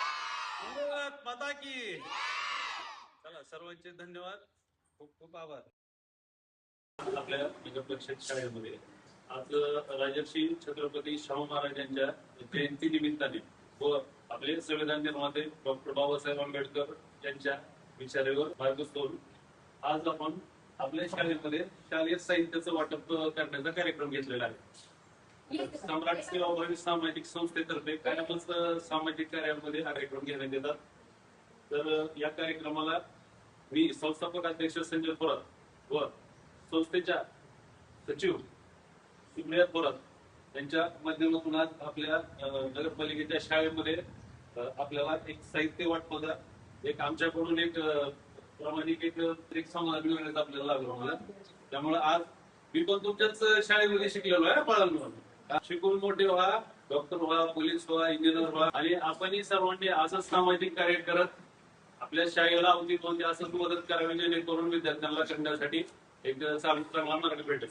भारत माता की. चला सर्वांचे धन्यवाद, खूप खूप आभार. आपल्या नगरपरिषद शाळेमध्ये आज राजर्षी छत्रपती शाहू महाराजांच्या जयंती निमित्ताने व आपले संविधान निर्माते डॉक्टर बाबासाहेब आंबेडकर यांच्या विचारावर मार्गस्थ होऊन आज आपण आपल्या शाळेमध्ये शालेय साहित्याचं वाटप करण्याचा कार्यक्रम घेतलेला आहे. सम्राट सेवाभावी सामाजिक संस्थेतर्फे कायमच सामाजिक कार्यामध्ये हा कार्यक्रम घेण्यात येतात. तर या कार्यक्रमाला मी संस्थापक अध्यक्ष संजय थोरात व संस्थेच्या सचिव सुप्रिया थोरात यांच्या माध्यमातून आज आपल्या नगरपालिकेच्या शाळेमध्ये आपल्याला एक साहित्य वाटपाचा एक आमच्याकडून एक प्रामाणिक एक समाधान मिळवण्यात आपल्याला लागलो मला. त्यामुळे आज मी पण तुमच्याच शाळेमध्ये शिकलेलो आहे बाळांनो. शिकून मोठे व्हा, डॉक्टर व्हा, पोलीस व्हा, इंजिनियर व्हा आणि आपणही सर्वांनी असंच सामाजिक कार्य करत आपल्या शाळेला अवतीभोवती असंच मदत करावी जेणेकरून विद्यार्थ्यांना करण्यासाठी एक चांगला मार्ग भेटेल.